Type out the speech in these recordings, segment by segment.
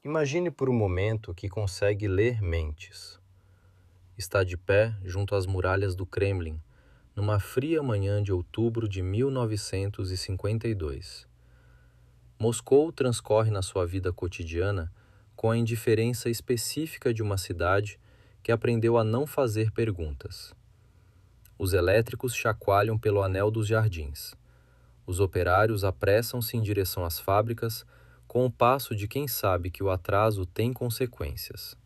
Imagine por um momento que consegue ler mentes. Está de pé junto às muralhas do Kremlin, numa fria manhã de outubro de 1952. Moscou transcorre na sua vida cotidiana com a indiferença específica de uma cidade que aprendeu a não fazer perguntas. Os elétricos chacoalham pelo anel dos jardins. Os operários apressam-se em direção às fábricas com o passo de quem sabe que o atraso tem consequências.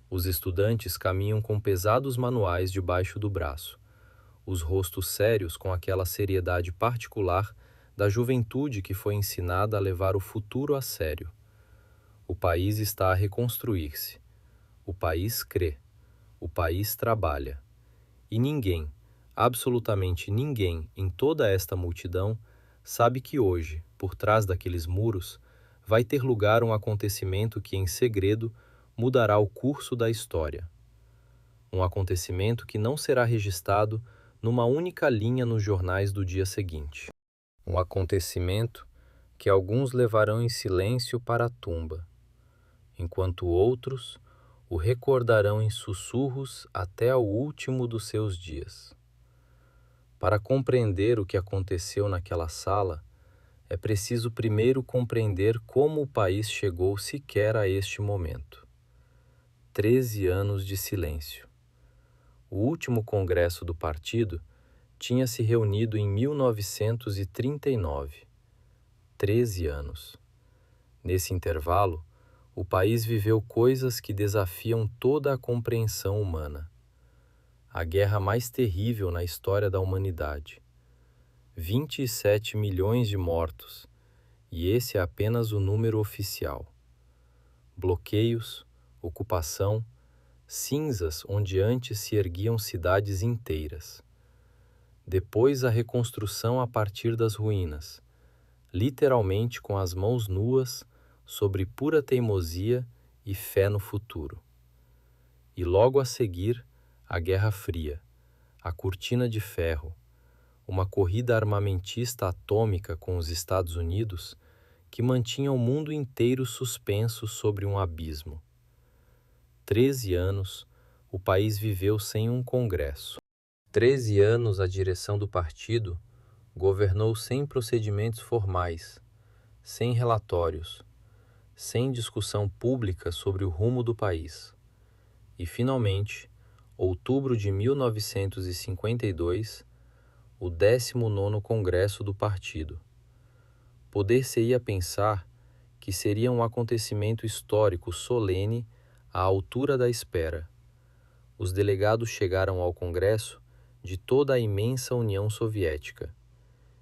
Os estudantes caminham com pesados manuais debaixo do braço, os rostos sérios com aquela seriedade particular da juventude que foi ensinada a levar o futuro a sério. O país está a reconstruir-se. O país crê. O país trabalha. E ninguém, absolutamente ninguém em toda esta multidão, sabe que hoje, por trás daqueles muros, vai ter lugar um acontecimento que, em segredo, mudará o curso da história. Um acontecimento que não será registrado numa única linha nos jornais do dia seguinte. Um acontecimento que alguns levarão em silêncio para a tumba, enquanto outros o recordarão em sussurros até ao último dos seus dias. Para compreender o que aconteceu naquela sala, é preciso primeiro compreender como o país chegou sequer a este momento. 13 anos de silêncio. O último congresso do partido tinha se reunido em 1939. 13 anos. Nesse intervalo, o país viveu coisas que desafiam toda a compreensão humana. A guerra mais terrível na história da humanidade. 27 milhões de mortos, e esse é apenas o número oficial. Bloqueios, ocupação, cinzas onde antes se erguiam cidades inteiras. Depois a reconstrução a partir das ruínas, literalmente com as mãos nuas, sobre pura teimosia e fé no futuro. E logo a seguir, a Guerra Fria, a cortina de ferro, uma corrida armamentista atômica com os Estados Unidos que mantinha o mundo inteiro suspenso sobre um abismo. 13 anos, o país viveu sem um congresso. 13 anos a direção do partido governou sem procedimentos formais, sem relatórios, sem discussão pública sobre o rumo do país. E, finalmente, outubro de 1952, o 19º Congresso do Partido. Poder-se-ia pensar que seria um acontecimento histórico solene à altura da espera. Os delegados chegaram ao Congresso de toda a imensa União Soviética,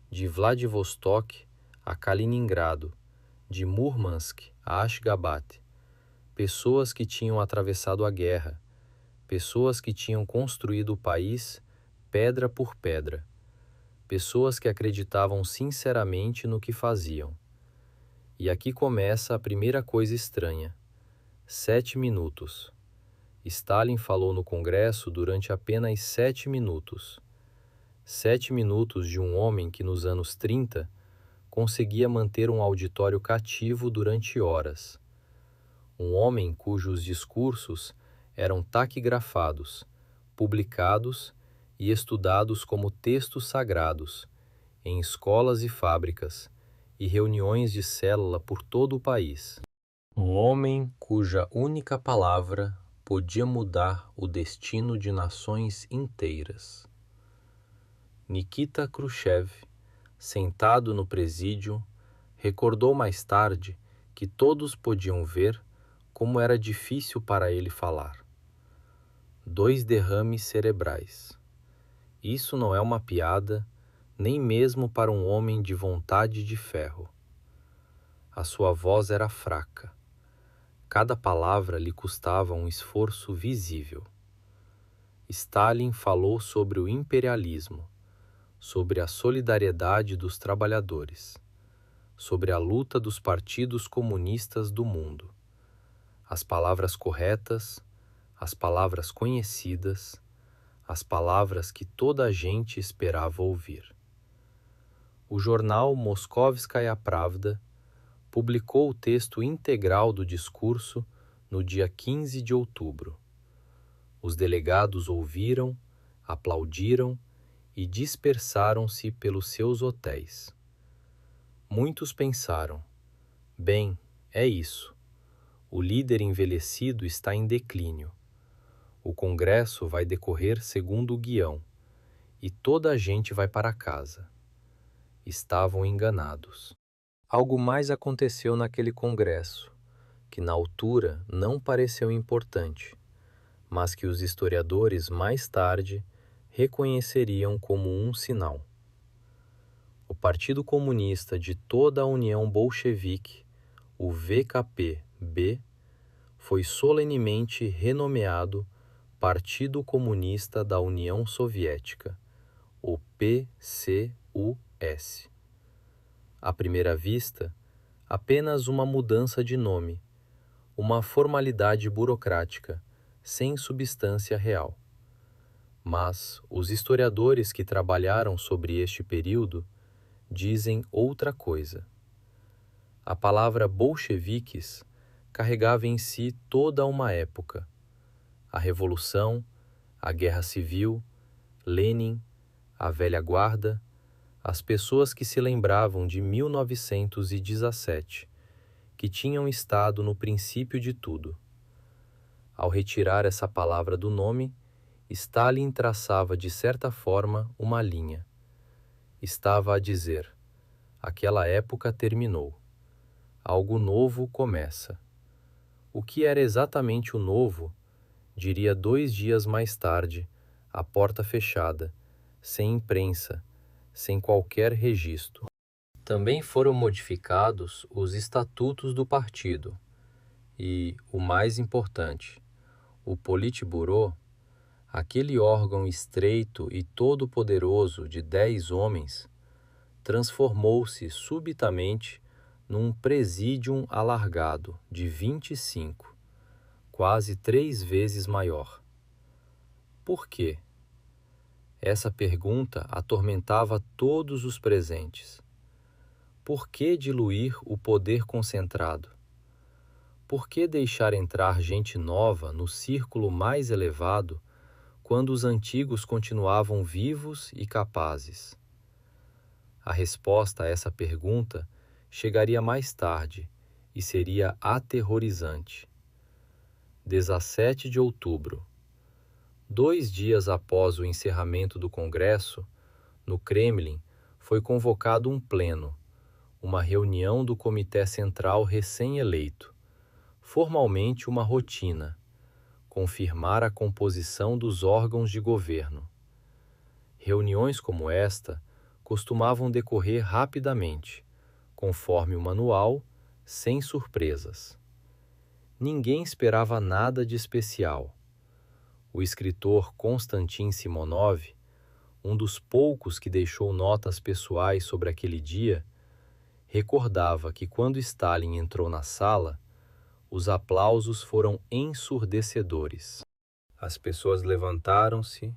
de Vladivostok a Kaliningrado, de Murmansk a Ashgabat, pessoas que tinham atravessado a guerra, pessoas que tinham construído o país pedra por pedra, pessoas que acreditavam sinceramente no que faziam. E aqui começa a primeira coisa estranha. 7 minutos. Stalin falou no Congresso durante apenas 7 minutos. 7 minutos de um homem que nos anos 30 conseguia manter um auditório cativo durante horas. Um homem cujos discursos eram taquigrafados, publicados e estudados como textos sagrados, em escolas e fábricas, e reuniões de célula por todo o país. Um homem cuja única palavra podia mudar o destino de nações inteiras. Nikita Khrushchev, sentado no presídio, recordou mais tarde que todos podiam ver como era difícil para ele falar. 2 derrames cerebrais. Isso não é uma piada, nem mesmo para um homem de vontade de ferro. A sua voz era fraca. Cada palavra lhe custava um esforço visível. Stalin falou sobre o imperialismo, sobre a solidariedade dos trabalhadores, sobre a luta dos partidos comunistas do mundo. As palavras corretas, as palavras conhecidas, as palavras que toda a gente esperava ouvir. O jornal Moskovskaya Pravda publicou o texto integral do discurso no dia 15 de outubro. Os delegados ouviram, aplaudiram e dispersaram-se pelos seus hotéis. Muitos pensaram: bem, é isso. O líder envelhecido está em declínio. O congresso vai decorrer segundo o guião e toda a gente vai para casa. Estavam enganados. Algo mais aconteceu naquele congresso, que na altura não pareceu importante, mas que os historiadores mais tarde reconheceriam como um sinal. O Partido Comunista de toda a União Bolchevique, o VKP-B, foi solenemente renomeado Partido Comunista da União Soviética, o PCUS. À primeira vista, apenas uma mudança de nome, uma formalidade burocrática, sem substância real. Mas os historiadores que trabalharam sobre este período dizem outra coisa. A palavra bolcheviques carregava em si toda uma época. A Revolução, a Guerra Civil, Lenin, a velha guarda, as pessoas que se lembravam de 1917, que tinham estado no princípio de tudo. Ao retirar essa palavra do nome, Stalin traçava de certa forma uma linha. Estava a dizer: aquela época terminou. Algo novo começa. O que era exatamente o novo, diria 2 dias mais tarde, à porta fechada, sem imprensa, sem qualquer registro. Também foram modificados os estatutos do partido e, o mais importante, o Politburo, aquele órgão estreito e todo-poderoso de 10 homens, transformou-se subitamente num presídium alargado de 25, quase 3 vezes maior. Por quê? Essa pergunta atormentava todos os presentes. Por que diluir o poder concentrado? Por que deixar entrar gente nova no círculo mais elevado quando os antigos continuavam vivos e capazes? A resposta a essa pergunta chegaria mais tarde e seria aterrorizante. 17 de outubro. 2 dias após o encerramento do Congresso, no Kremlin foi convocado um pleno, uma reunião do Comitê Central recém-eleito, formalmente uma rotina, confirmar a composição dos órgãos de governo. Reuniões como esta costumavam decorrer rapidamente, conforme o manual, sem surpresas. Ninguém esperava nada de especial. O escritor Konstantin Simonov, um dos poucos que deixou notas pessoais sobre aquele dia, recordava que quando Stalin entrou na sala, os aplausos foram ensurdecedores. As pessoas levantaram-se,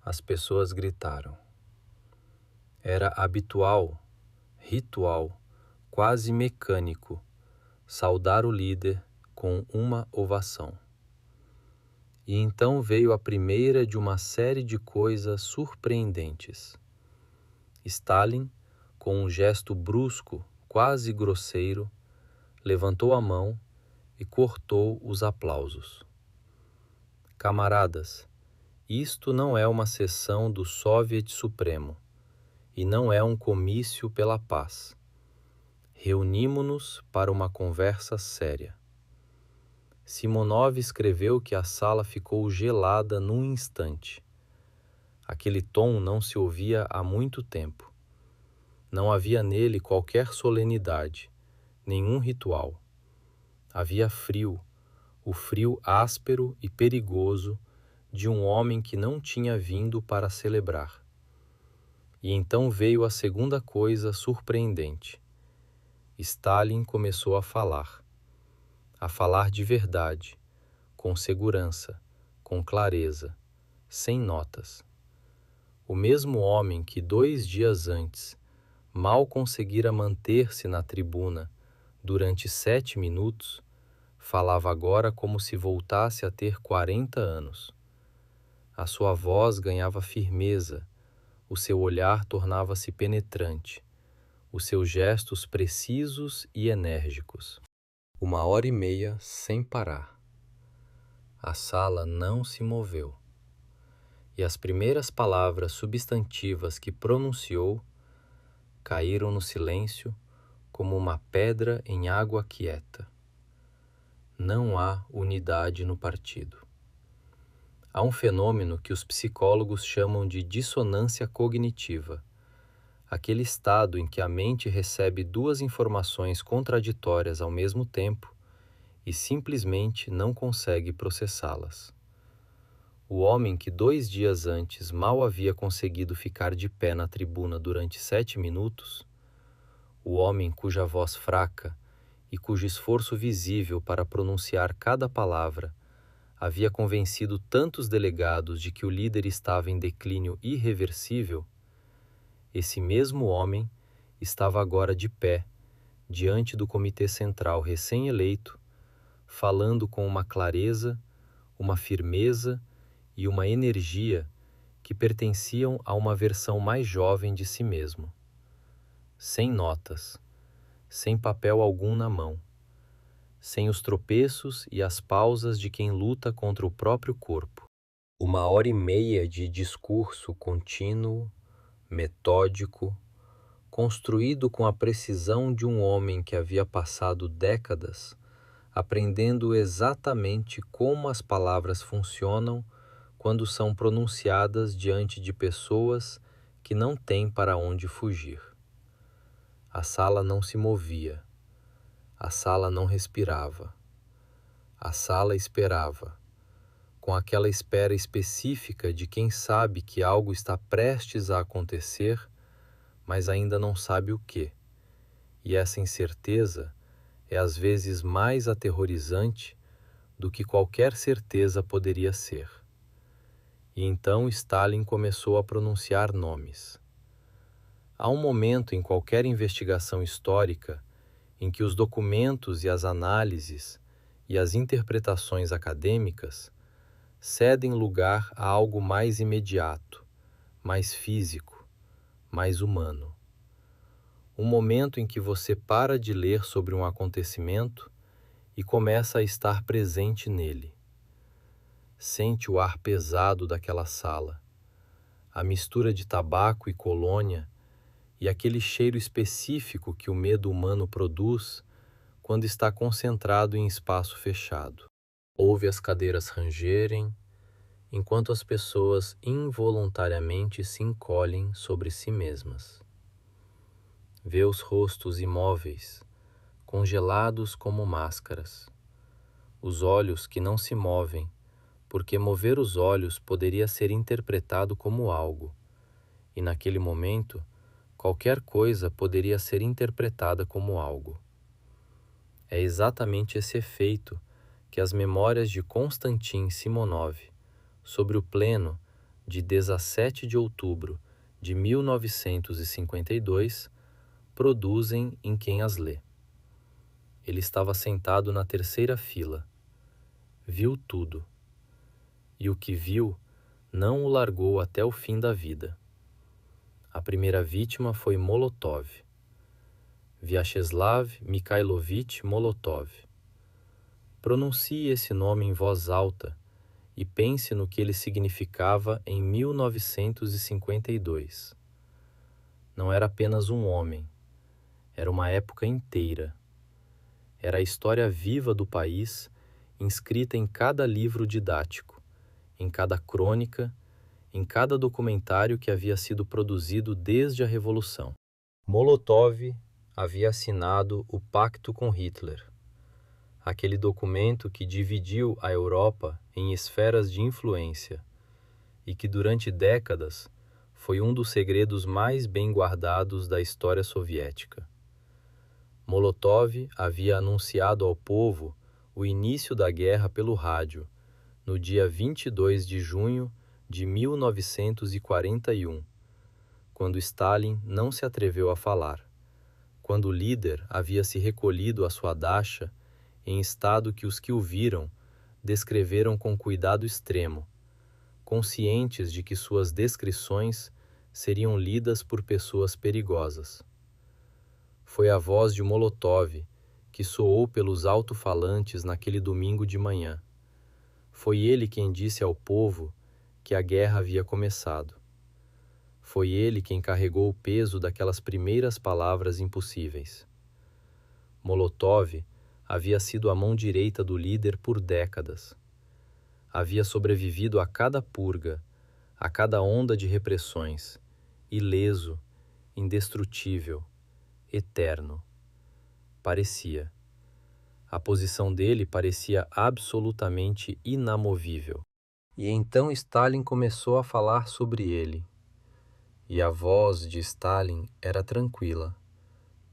as pessoas gritaram. Era habitual, ritual, quase mecânico, saudar o líder com uma ovação. E então veio a primeira de uma série de coisas surpreendentes. Stalin, com um gesto brusco, quase grosseiro, levantou a mão e cortou os aplausos. Camaradas, isto não é uma sessão do Soviet Supremo e não é um comício pela paz. Reunimo-nos para uma conversa séria. Simonov escreveu que a sala ficou gelada num instante. Aquele tom não se ouvia há muito tempo. Não havia nele qualquer solenidade, nenhum ritual. Havia frio, o frio áspero e perigoso de um homem que não tinha vindo para celebrar. E então veio a segunda coisa surpreendente. Stalin começou a falar de verdade, com segurança, com clareza, sem notas. O mesmo homem que 2 dias antes mal conseguira manter-se na tribuna, durante 7 minutos, falava agora como se voltasse a ter 40 anos. A sua voz ganhava firmeza, o seu olhar tornava-se penetrante, os seus gestos precisos e enérgicos. 1 hora e meia sem parar. A sala não se moveu. E as primeiras palavras substantivas que pronunciou caíram no silêncio como uma pedra em água quieta. Não há unidade no partido. Há um fenômeno que os psicólogos chamam de dissonância cognitiva, aquele estado em que a mente recebe duas informações contraditórias ao mesmo tempo e simplesmente não consegue processá-las. O homem que 2 dias antes mal havia conseguido ficar de pé na tribuna durante 7 minutos, o homem cuja voz fraca e cujo esforço visível para pronunciar cada palavra havia convencido tantos delegados de que o líder estava em declínio irreversível, esse mesmo homem estava agora de pé, diante do Comitê Central recém-eleito, falando com uma clareza, uma firmeza e uma energia que pertenciam a uma versão mais jovem de si mesmo. Sem notas, sem papel algum na mão, sem os tropeços e as pausas de quem luta contra o próprio corpo. 1 hora e meia de discurso contínuo, metódico, construído com a precisão de um homem que havia passado décadas aprendendo exatamente como as palavras funcionam quando são pronunciadas diante de pessoas que não têm para onde fugir. A sala não se movia, a sala não respirava, a sala esperava, com aquela espera específica de quem sabe que algo está prestes a acontecer, mas ainda não sabe o que. E essa incerteza é às vezes mais aterrorizante do que qualquer certeza poderia ser. E então Stalin começou a pronunciar nomes. Há um momento em qualquer investigação histórica em que os documentos e as análises e as interpretações acadêmicas cedem lugar a algo mais imediato, mais físico, mais humano. Um momento em que você para de ler sobre um acontecimento e começa a estar presente nele. Sente o ar pesado daquela sala, a mistura de tabaco e colônia e aquele cheiro específico que o medo humano produz quando está concentrado em espaço fechado. Ouve as cadeiras rangerem, enquanto as pessoas involuntariamente se encolhem sobre si mesmas. Vê os rostos imóveis, congelados como máscaras, os olhos que não se movem, porque mover os olhos poderia ser interpretado como algo, e naquele momento, qualquer coisa poderia ser interpretada como algo. É exatamente esse efeito que as memórias de Konstantin Simonov sobre o pleno de 17 de outubro de 1952 produzem em quem as lê. Ele estava sentado na terceira fila. Viu tudo. E o que viu não o largou até o fim da vida. A primeira vítima foi Molotov. Vyacheslav Mikhailovich Molotov. Pronuncie esse nome em voz alta e pense no que ele significava em 1952. Não era apenas um homem, era uma época inteira. Era a história viva do país, inscrita em cada livro didático, em cada crônica, em cada documentário que havia sido produzido desde a Revolução. Molotov havia assinado o Pacto com Hitler, aquele documento que dividiu a Europa em esferas de influência e que durante décadas foi um dos segredos mais bem guardados da história soviética. Molotov havia anunciado ao povo o início da guerra pelo rádio, no dia 22 de junho de 1941, quando Stalin não se atreveu a falar, quando o líder havia se recolhido à sua dacha, em estado que os que o viram descreveram com cuidado extremo, conscientes de que suas descrições seriam lidas por pessoas perigosas. Foi a voz de Molotov que soou pelos alto-falantes naquele domingo de manhã. Foi ele quem disse ao povo que a guerra havia começado. Foi ele quem carregou o peso daquelas primeiras palavras impossíveis. Molotov havia sido a mão direita do líder por décadas. Havia sobrevivido a cada purga, a cada onda de repressões, ileso, indestrutível, eterno. Parecia. A posição dele parecia absolutamente inamovível. E então Stalin começou a falar sobre ele. E a voz de Stalin era tranquila,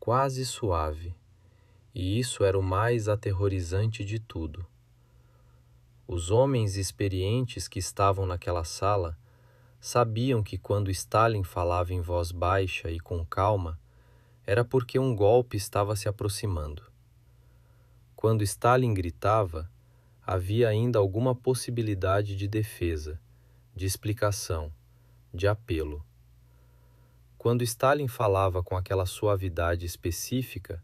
quase suave, e isso era o mais aterrorizante de tudo. Os homens experientes que estavam naquela sala sabiam que quando Stalin falava em voz baixa e com calma, era porque um golpe estava se aproximando. Quando Stalin gritava, havia ainda alguma possibilidade de defesa, de explicação, de apelo. Quando Stalin falava com aquela suavidade específica,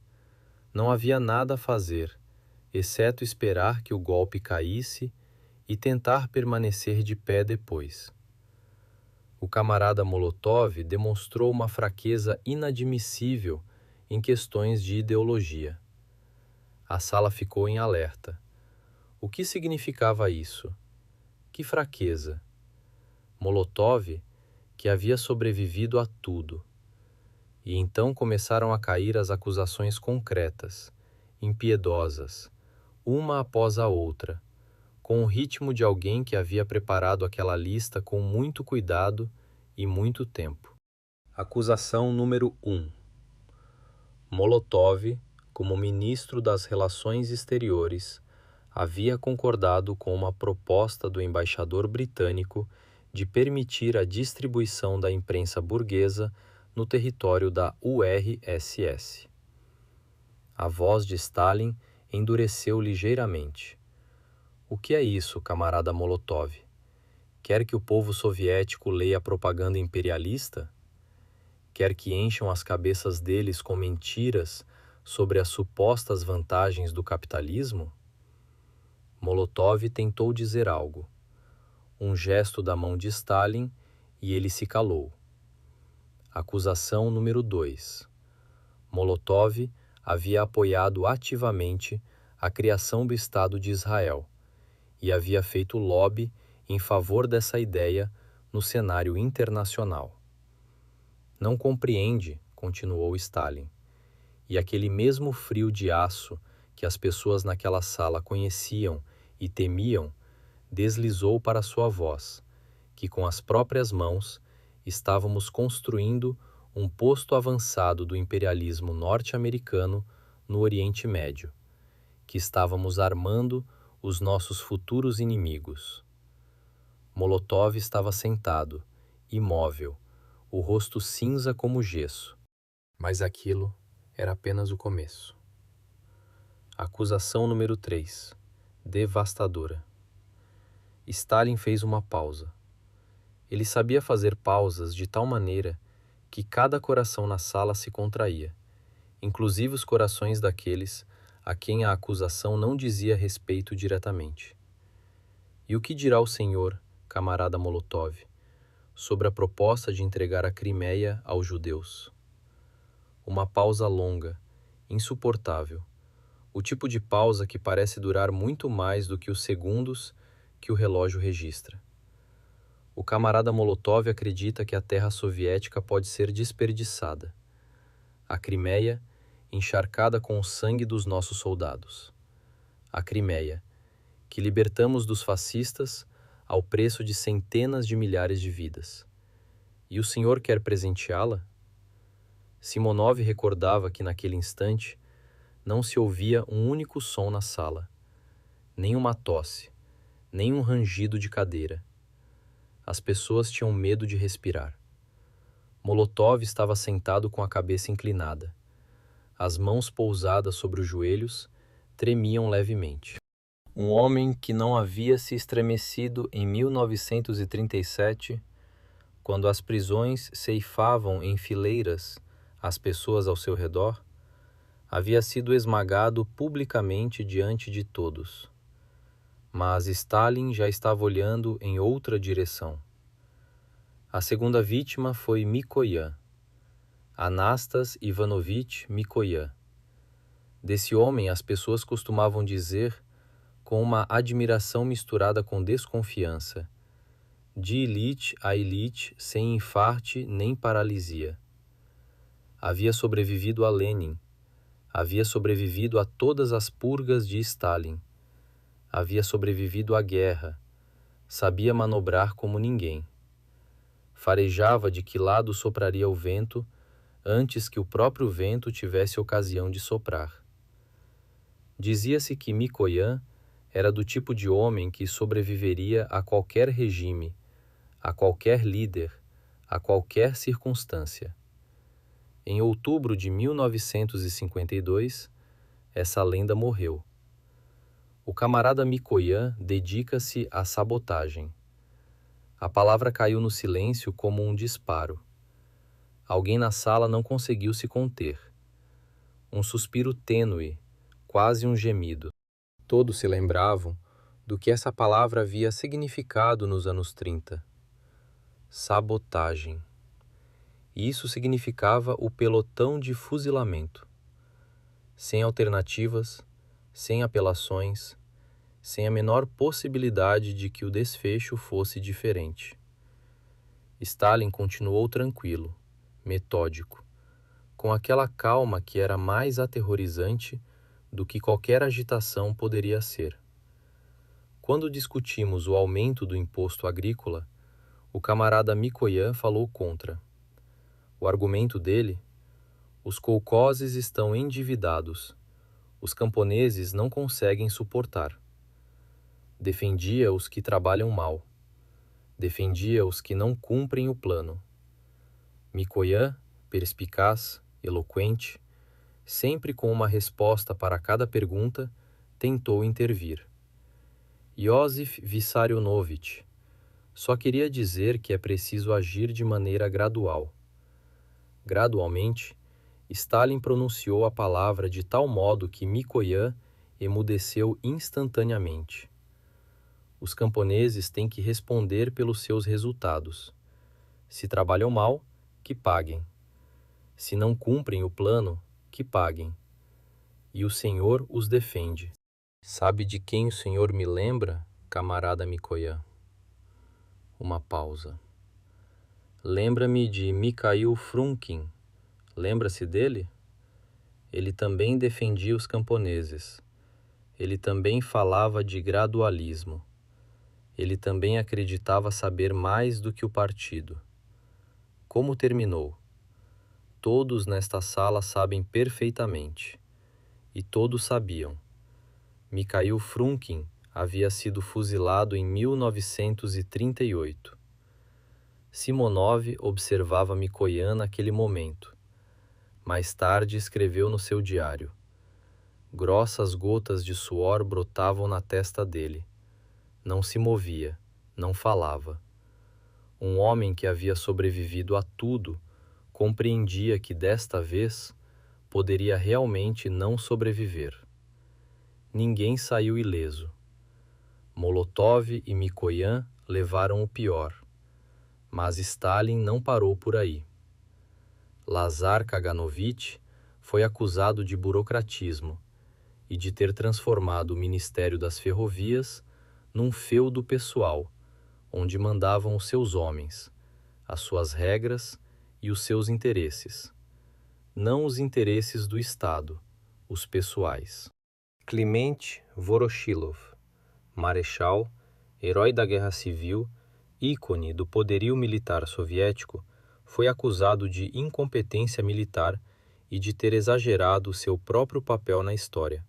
não havia nada a fazer, exceto esperar que o golpe caísse e tentar permanecer de pé depois. O camarada Molotov demonstrou uma fraqueza inadmissível em questões de ideologia. A sala ficou em alerta. O que significava isso? Que fraqueza! Molotov, que havia sobrevivido a tudo. E então começaram a cair as acusações concretas, impiedosas, uma após a outra, com o ritmo de alguém que havia preparado aquela lista com muito cuidado e muito tempo. Acusação número 1. Molotov, como ministro das Relações Exteriores, havia concordado com uma proposta do embaixador britânico de permitir a distribuição da imprensa burguesa no território da URSS. A voz de Stalin endureceu ligeiramente. O que é isso, camarada Molotov? Quer que o povo soviético leia propaganda imperialista? Quer que encham as cabeças deles com mentiras sobre as supostas vantagens do capitalismo? Molotov tentou dizer algo. Um gesto da mão de Stalin e ele se calou. Acusação número 2. Molotov havia apoiado ativamente a criação do Estado de Israel e havia feito lobby em favor dessa ideia no cenário internacional. Não compreende, continuou Stalin, e aquele mesmo frio de aço que as pessoas naquela sala conheciam e temiam deslizou para sua voz, que com as próprias mãos estávamos construindo um posto avançado do imperialismo norte-americano no Oriente Médio, que estávamos armando os nossos futuros inimigos. Molotov estava sentado, imóvel, o rosto cinza como gesso. Mas aquilo era apenas o começo. Acusação número 3. Devastadora. Stalin fez uma pausa. Ele sabia fazer pausas de tal maneira que cada coração na sala se contraía, inclusive os corações daqueles a quem a acusação não dizia respeito diretamente. E o que dirá o senhor, camarada Molotov, sobre a proposta de entregar a Crimeia aos judeus? Uma pausa longa, insuportável, o tipo de pausa que parece durar muito mais do que os segundos que o relógio registra. O camarada Molotov acredita que a terra soviética pode ser desperdiçada. A Crimeia, encharcada com o sangue dos nossos soldados. A Crimeia, que libertamos dos fascistas ao preço de centenas de milhares de vidas. E o senhor quer presenteá-la? Simonov recordava que naquele instante não se ouvia um único som na sala, nem uma tosse, nem um rangido de cadeira. As pessoas tinham medo de respirar. Molotov estava sentado com a cabeça inclinada. as mãos pousadas sobre os joelhos, tremiam levemente. Um homem que não havia se estremecido em 1937, quando as prisões ceifavam em fileiras as pessoas ao seu redor, havia sido esmagado publicamente diante de todos. Mas Stalin já estava olhando em outra direção. A segunda vítima foi Mikoyan, Anastas Ivanovich Mikoyan. Desse homem as pessoas costumavam dizer, com uma admiração misturada com desconfiança, de elite a elite, sem infarte nem paralisia. Havia sobrevivido a Lenin, havia sobrevivido a todas as purgas de Stalin, havia sobrevivido à guerra, sabia manobrar como ninguém. Farejava de que lado sopraria o vento antes que o próprio vento tivesse ocasião de soprar. Dizia-se que Mikoyan era do tipo de homem que sobreviveria a qualquer regime, a qualquer líder, a qualquer circunstância. Em outubro de 1952, essa lenda morreu. O camarada Mikoyan dedica-se à sabotagem. A palavra caiu no silêncio como um disparo. Alguém na sala não conseguiu se conter. Um suspiro tênue, quase um gemido. Todos se lembravam do que essa palavra havia significado nos anos 30. Sabotagem. E isso significava o pelotão de fuzilamento. Sem alternativas, sem apelações, sem a menor possibilidade de que o desfecho fosse diferente. Stalin continuou tranquilo, metódico, com aquela calma que era mais aterrorizante do que qualquer agitação poderia ser. Quando discutimos o aumento do imposto agrícola, o camarada Mikoyan falou contra. O argumento dele: os kolkhozes estão endividados, os camponeses não conseguem suportar. Defendia os que trabalham mal, defendia os que não cumprem o plano. Mikoyan, perspicaz, eloquente, sempre com uma resposta para cada pergunta, tentou intervir. Iosif Vissarionovich só queria dizer que é preciso agir de maneira gradual. Gradualmente, Stalin pronunciou a palavra de tal modo que Mikoyan emudeceu instantaneamente. Os camponeses têm que responder pelos seus resultados. Se trabalham mal, que paguem. Se não cumprem o plano, que paguem. E o Senhor os defende. Sabe de quem o Senhor me lembra, camarada Mikoyan? Uma pausa. Lembra-me de Mikhail Frunkin. Lembra-se dele? Ele também defendia os camponeses. Ele também falava de gradualismo. Ele também acreditava saber mais do que o partido. Como terminou? Todos nesta sala sabem perfeitamente. E todos sabiam. Mikhail Frunkin havia sido fuzilado em 1938. Simonov observava Mikoyan naquele momento. Mais tarde escreveu no seu diário. Grossas gotas de suor brotavam na testa dele. Não se movia, não falava. Um homem que havia sobrevivido a tudo compreendia que desta vez poderia realmente não sobreviver. Ninguém saiu ileso. Molotov e Mikoyan levaram o pior. Mas Stalin não parou por aí. Lazar Kaganovich foi acusado de burocratismo e de ter transformado o Ministério das Ferrovias num feudo pessoal, onde mandavam os seus homens, as suas regras e os seus interesses, não os interesses do Estado, os pessoais. Kliment Voroshilov, marechal, herói da Guerra Civil, ícone do poderio militar soviético, foi acusado de incompetência militar e de ter exagerado seu próprio papel na história,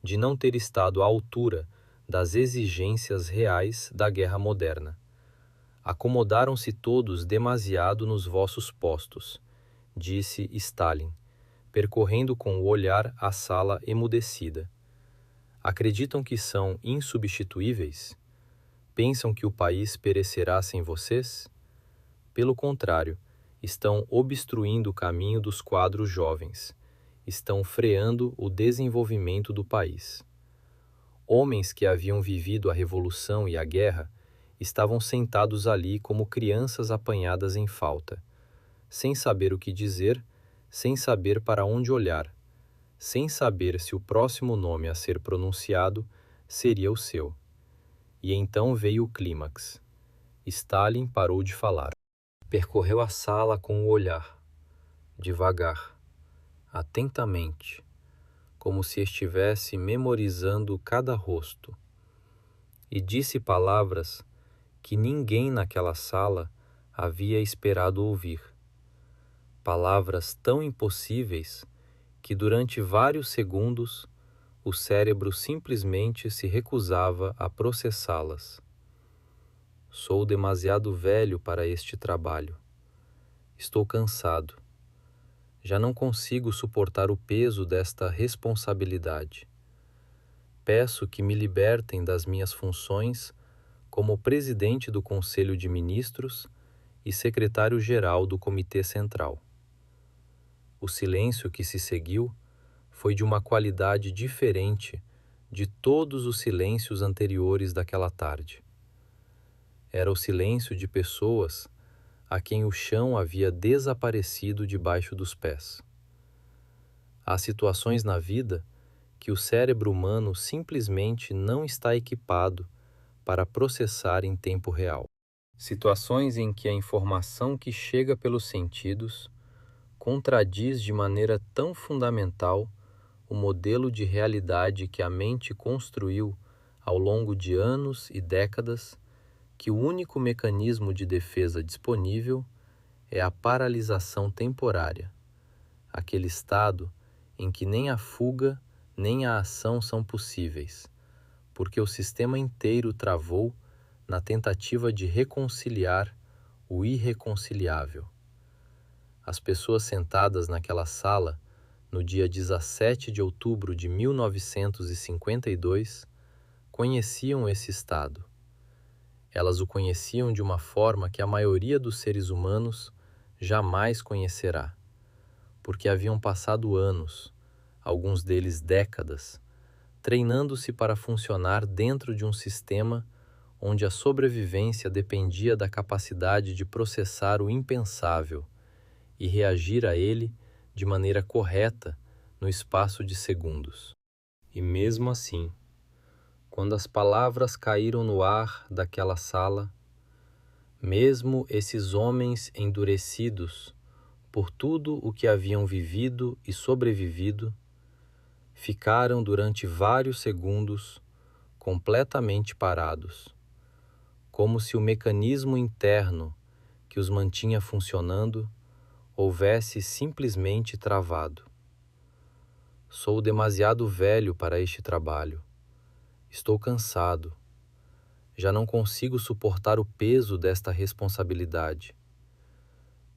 de não ter estado à altura das exigências reais da guerra moderna. Acomodaram-se todos demasiado nos vossos postos, disse Stalin, percorrendo com o olhar a sala emudecida. Acreditam que são insubstituíveis? Pensam que o país perecerá sem vocês? Pelo contrário, estão obstruindo o caminho dos quadros jovens, estão freando o desenvolvimento do país. Homens que haviam vivido a revolução e a guerra estavam sentados ali como crianças apanhadas em falta, sem saber o que dizer, sem saber para onde olhar, sem saber se o próximo nome a ser pronunciado seria o seu. E então veio o clímax. Stalin parou de falar. Percorreu a sala com o olhar, devagar, atentamente, como se estivesse memorizando cada rosto, e disse palavras que ninguém naquela sala havia esperado ouvir. Palavras tão impossíveis que durante vários segundos o cérebro simplesmente se recusava a processá-las. Sou demasiado velho para este trabalho. Estou cansado. Já não consigo suportar o peso desta responsabilidade. Peço que me libertem das minhas funções como presidente do Conselho de Ministros e secretário-geral do Comitê Central. O silêncio que se seguiu foi de uma qualidade diferente de todos os silêncios anteriores daquela tarde. Era o silêncio de pessoas a quem o chão havia desaparecido debaixo dos pés. Há situações na vida que o cérebro humano simplesmente não está equipado para processar em tempo real. Situações em que a informação que chega pelos sentidos contradiz de maneira tão fundamental o modelo de realidade que a mente construiu ao longo de anos e décadas, que o único mecanismo de defesa disponível é a paralisação temporária, aquele estado em que nem a fuga nem a ação são possíveis, porque o sistema inteiro travou na tentativa de reconciliar o irreconciliável. As pessoas sentadas naquela sala, no dia 17 de outubro de 1952, conheciam esse estado. Elas o conheciam de uma forma que a maioria dos seres humanos jamais conhecerá, porque haviam passado anos, alguns deles décadas, treinando-se para funcionar dentro de um sistema onde a sobrevivência dependia da capacidade de processar o impensável e reagir a ele de maneira correta no espaço de segundos. E mesmo assim, quando as palavras caíram no ar daquela sala, mesmo esses homens endurecidos por tudo o que haviam vivido e sobrevivido, ficaram durante vários segundos completamente parados, como se o mecanismo interno que os mantinha funcionando houvesse simplesmente travado. Sou demasiado velho para este trabalho. Estou cansado. Já não consigo suportar o peso desta responsabilidade.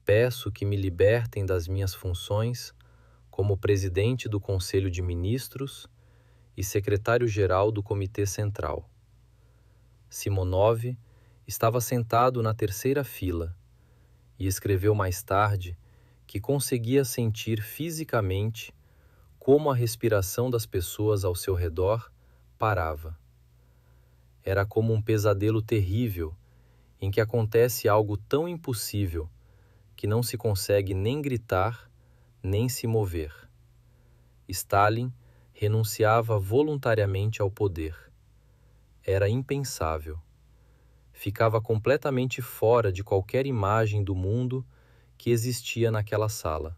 Peço que me libertem das minhas funções como presidente do Conselho de Ministros e secretário-geral do Comitê Central. Simonov estava sentado na terceira fila e escreveu mais tarde que conseguia sentir fisicamente como a respiração das pessoas ao seu redor parava. Era como um pesadelo terrível em que acontece algo tão impossível que não se consegue nem gritar, nem se mover. Stalin renunciava voluntariamente ao poder. Era impensável. Ficava completamente fora de qualquer imagem do mundo que existia naquela sala.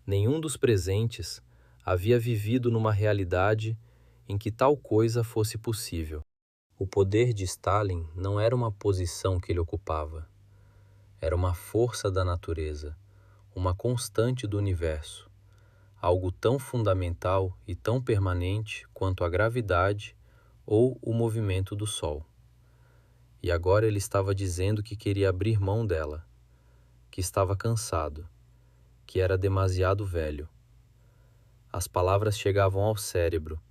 Nenhum dos presentes havia vivido numa realidade em que tal coisa fosse possível. O poder de Stalin não era uma posição que ele ocupava. Era uma força da natureza, uma constante do universo, algo tão fundamental e tão permanente quanto a gravidade ou o movimento do Sol. E agora ele estava dizendo que queria abrir mão dela, que estava cansado, que era demasiado velho. As palavras chegavam ao cérebro,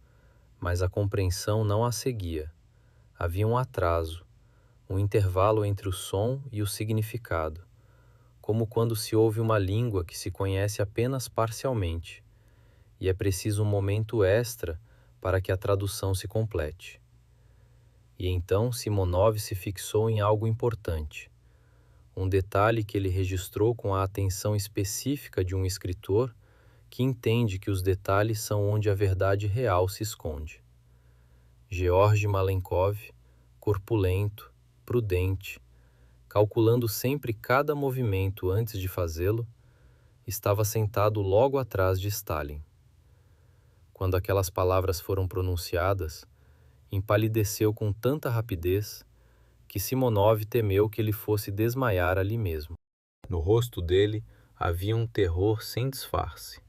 mas a compreensão não a seguia. Havia um atraso, um intervalo entre o som e o significado, como quando se ouve uma língua que se conhece apenas parcialmente, e é preciso um momento extra para que a tradução se complete. E então Simonov se fixou em algo importante, um detalhe que ele registrou com a atenção específica de um escritor que entende que os detalhes são onde a verdade real se esconde. Georgy Malenkov, corpulento, prudente, calculando sempre cada movimento antes de fazê-lo, estava sentado logo atrás de Stalin. Quando aquelas palavras foram pronunciadas, empalideceu com tanta rapidez que Simonov temeu que ele fosse desmaiar ali mesmo. No rosto dele havia um terror sem disfarce,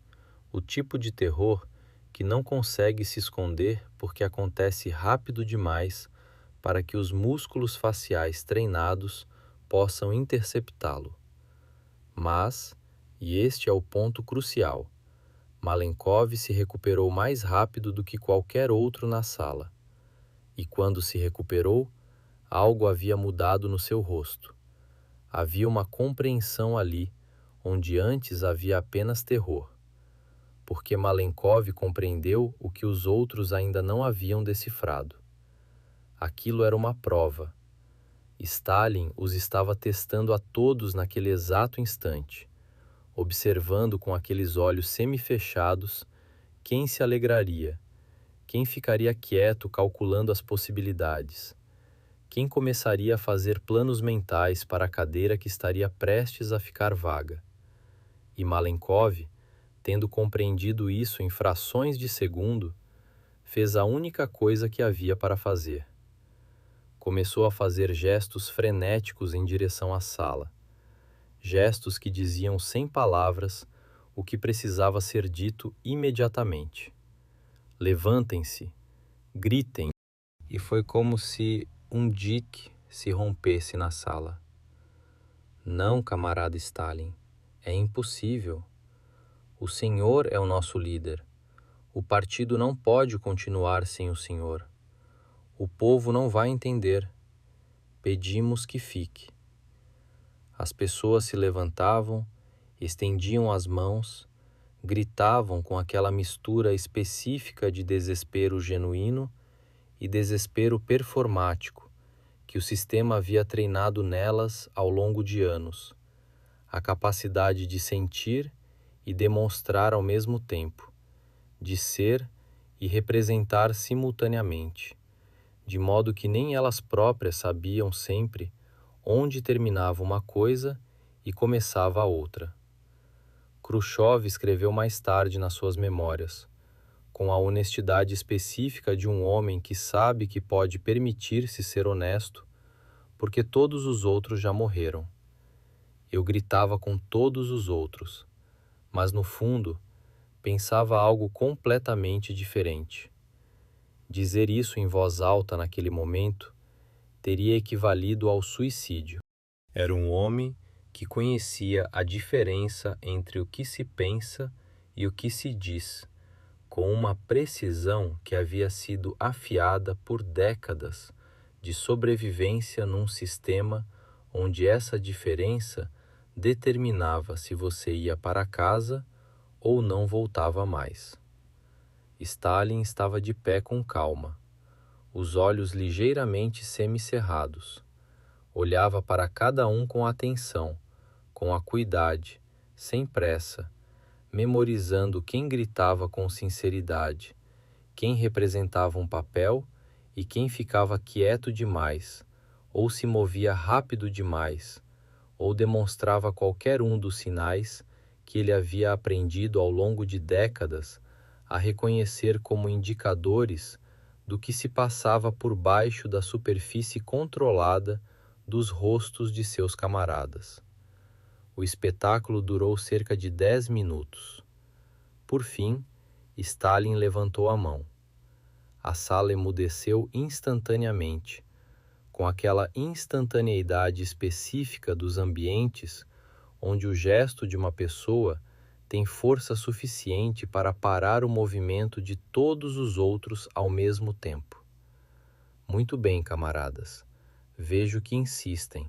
o tipo de terror que não consegue se esconder porque acontece rápido demais para que os músculos faciais treinados possam interceptá-lo. Mas, e este é o ponto crucial, Malenkov se recuperou mais rápido do que qualquer outro na sala. E quando se recuperou, algo havia mudado no seu rosto. Havia uma compreensão ali, onde antes havia apenas terror. Porque Malenkov compreendeu o que os outros ainda não haviam decifrado. Aquilo era uma prova. Stalin os estava testando a todos naquele exato instante, observando com aqueles olhos semifechados quem se alegraria, quem ficaria quieto calculando as possibilidades, quem começaria a fazer planos mentais para a cadeira que estaria prestes a ficar vaga. E Malenkov, tendo compreendido isso em frações de segundo, fez a única coisa que havia para fazer. Começou a fazer gestos frenéticos em direção à sala, gestos que diziam sem palavras o que precisava ser dito imediatamente. Levantem-se, gritem. E foi como se um dique se rompesse na sala. Não, camarada Stalin, é impossível. O senhor é o nosso líder. O partido não pode continuar sem o senhor. O povo não vai entender. Pedimos que fique. As pessoas se levantavam, estendiam as mãos, gritavam com aquela mistura específica de desespero genuíno e desespero performático que o sistema havia treinado nelas ao longo de anos, a capacidade de sentir e demonstrar ao mesmo tempo, de ser e representar simultaneamente, de modo que nem elas próprias sabiam sempre onde terminava uma coisa e começava a outra. Khrushchev escreveu mais tarde nas suas memórias, com a honestidade específica de um homem que sabe que pode permitir-se ser honesto, porque todos os outros já morreram. Eu gritava com todos os outros, mas no fundo pensava algo completamente diferente. Dizer isso em voz alta naquele momento teria equivalido ao suicídio. Era um homem que conhecia a diferença entre o que se pensa e o que se diz, com uma precisão que havia sido afiada por décadas de sobrevivência num sistema onde essa diferença determinava se você ia para casa ou não voltava mais. Stalin estava de pé com calma, os olhos ligeiramente semicerrados. Olhava para cada um com atenção, com acuidade, sem pressa, memorizando quem gritava com sinceridade, quem representava um papel e quem ficava quieto demais, ou se movia rápido demais, ou demonstrava qualquer um dos sinais que ele havia aprendido ao longo de décadas a reconhecer como indicadores do que se passava por baixo da superfície controlada dos rostos de seus camaradas. O espetáculo durou cerca de 10 minutos. Por fim, Stalin levantou a mão. A sala emudeceu instantaneamente, com aquela instantaneidade específica dos ambientes onde o gesto de uma pessoa tem força suficiente para parar o movimento de todos os outros ao mesmo tempo. Muito bem, camaradas. Vejo que insistem.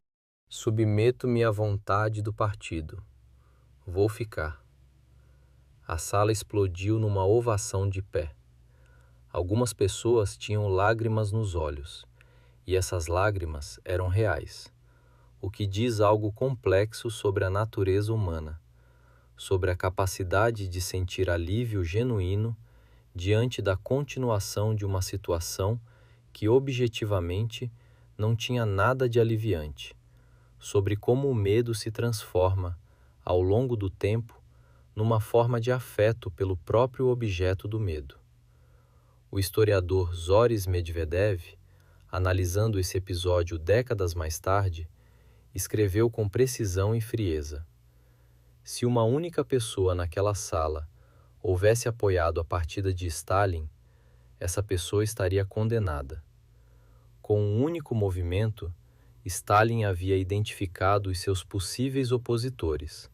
Submeto-me à vontade do partido. Vou ficar. A sala explodiu numa ovação de pé. Algumas pessoas tinham lágrimas nos olhos, e essas lágrimas eram reais, o que diz algo complexo sobre a natureza humana, sobre a capacidade de sentir alívio genuíno diante da continuação de uma situação que objetivamente não tinha nada de aliviante, sobre como o medo se transforma, ao longo do tempo, numa forma de afeto pelo próprio objeto do medo. O historiador Zoris Medvedev, analisando esse episódio décadas mais tarde, escreveu com precisão e frieza: se uma única pessoa naquela sala houvesse apoiado a partida de Stalin, essa pessoa estaria condenada. Com um único movimento, Stalin havia identificado os seus possíveis opositores,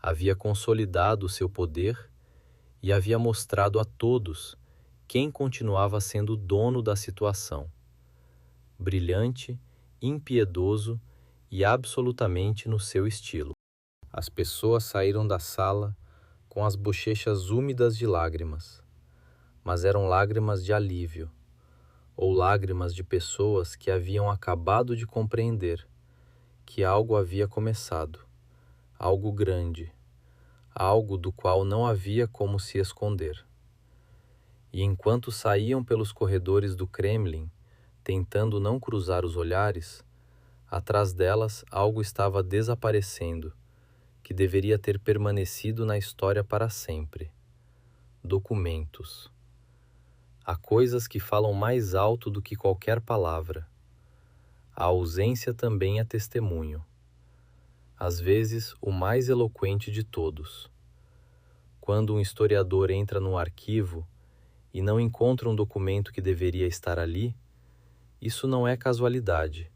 havia consolidado seu poder e havia mostrado a todos quem continuava sendo o dono da situação. Brilhante, impiedoso e absolutamente no seu estilo. As pessoas saíram da sala com as bochechas úmidas de lágrimas, mas eram lágrimas de alívio, ou lágrimas de pessoas que haviam acabado de compreender que algo havia começado, algo grande, algo do qual não havia como se esconder. E enquanto saíam pelos corredores do Kremlin, tentando não cruzar os olhares, atrás delas algo estava desaparecendo, que deveria ter permanecido na história para sempre. Documentos. Há coisas que falam mais alto do que qualquer palavra. A ausência também é testemunho. Às vezes, o mais eloquente de todos. Quando um historiador entra num arquivo e não encontra um documento que deveria estar ali, isso não é casualidade,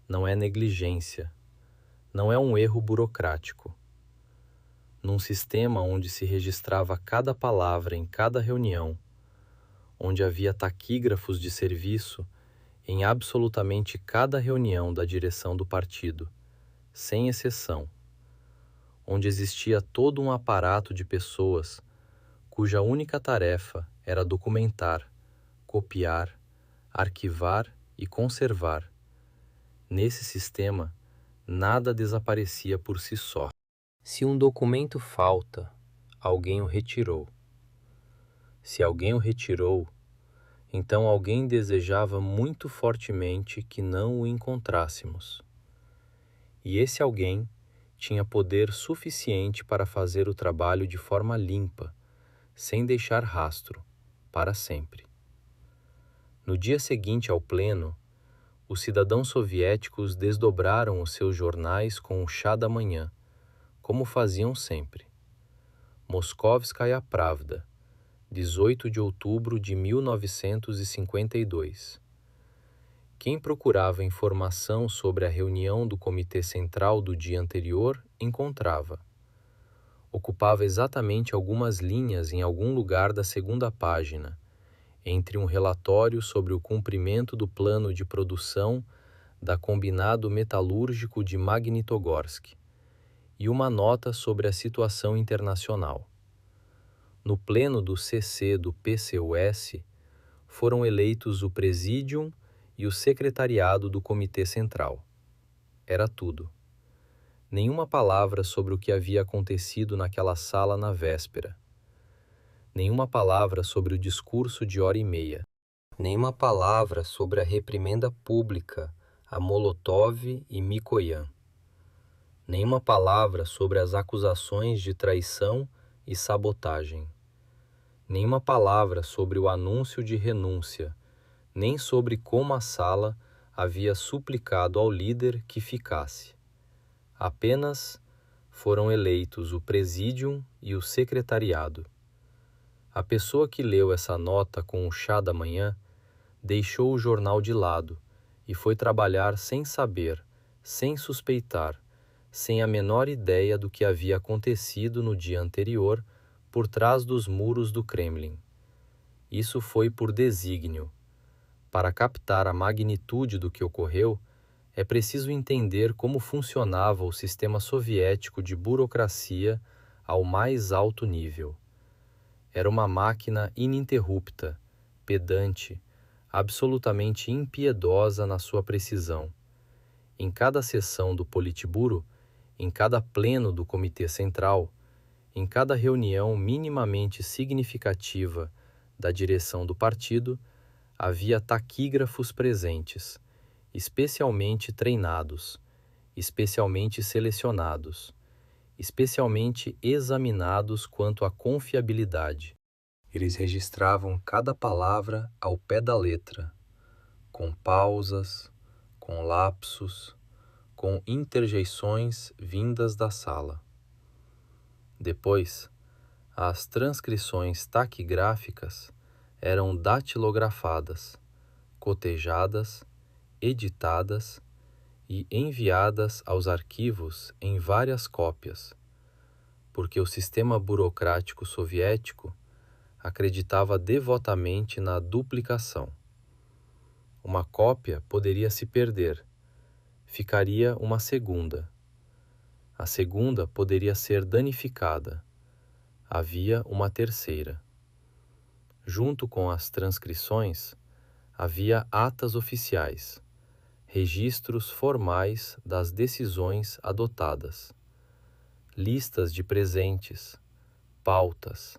não é negligência, não é um erro burocrático. Num sistema onde se registrava cada palavra em cada reunião, onde havia taquígrafos de serviço em absolutamente cada reunião da direção do partido, sem exceção, onde existia todo um aparato de pessoas cuja única tarefa era documentar, copiar, arquivar e conservar. Nesse sistema, nada desaparecia por si só. Se um documento falta, alguém o retirou. Se alguém o retirou, então alguém desejava muito fortemente que não o encontrássemos. E esse alguém tinha poder suficiente para fazer o trabalho de forma limpa, sem deixar rastro, para sempre. No dia seguinte ao pleno, os cidadãos soviéticos desdobraram os seus jornais com o chá da manhã, como faziam sempre. Moskovskaya Pravda, 18 de outubro de 1952. Quem procurava informação sobre a reunião do Comitê Central do dia anterior, encontrava. Ocupava exatamente algumas linhas em algum lugar da segunda página, entre um relatório sobre o cumprimento do plano de produção da Combinado Metalúrgico de Magnitogorsk e uma nota sobre a situação internacional. No pleno do CC do PCUS, foram eleitos o Presídium e o Secretariado do Comitê Central. Era tudo. Nenhuma palavra sobre o que havia acontecido naquela sala na véspera. Nenhuma palavra sobre o discurso de 1h30. Nenhuma palavra sobre a reprimenda pública a Molotov e Mikoyan. Nenhuma palavra sobre as acusações de traição e sabotagem. Nenhuma palavra sobre o anúncio de renúncia, nem sobre como a sala havia suplicado ao líder que ficasse. Apenas foram eleitos o Presídium e o Secretariado. A pessoa que leu essa nota com o chá da manhã deixou o jornal de lado e foi trabalhar sem saber, sem suspeitar, sem a menor ideia do que havia acontecido no dia anterior por trás dos muros do Kremlin. Isso foi por desígnio. Para captar a magnitude do que ocorreu, é preciso entender como funcionava o sistema soviético de burocracia ao mais alto nível. Era uma máquina ininterrupta, pedante, absolutamente impiedosa na sua precisão. Em cada sessão do Politburo, em cada pleno do Comitê Central, em cada reunião minimamente significativa da direção do partido, havia taquígrafos presentes, especialmente treinados, especialmente selecionados, especialmente examinados quanto à confiabilidade. Eles registravam cada palavra ao pé da letra, com pausas, com lapsos, com interjeições vindas da sala. Depois, as transcrições taquigráficas eram datilografadas, cotejadas, editadas e enviadas aos arquivos em várias cópias, porque o sistema burocrático soviético acreditava devotamente na duplicação. Uma cópia poderia se perder, ficaria uma segunda. A segunda poderia ser danificada, havia uma terceira. Junto com as transcrições, havia atas oficiais, registros formais das decisões adotadas, listas de presentes, pautas,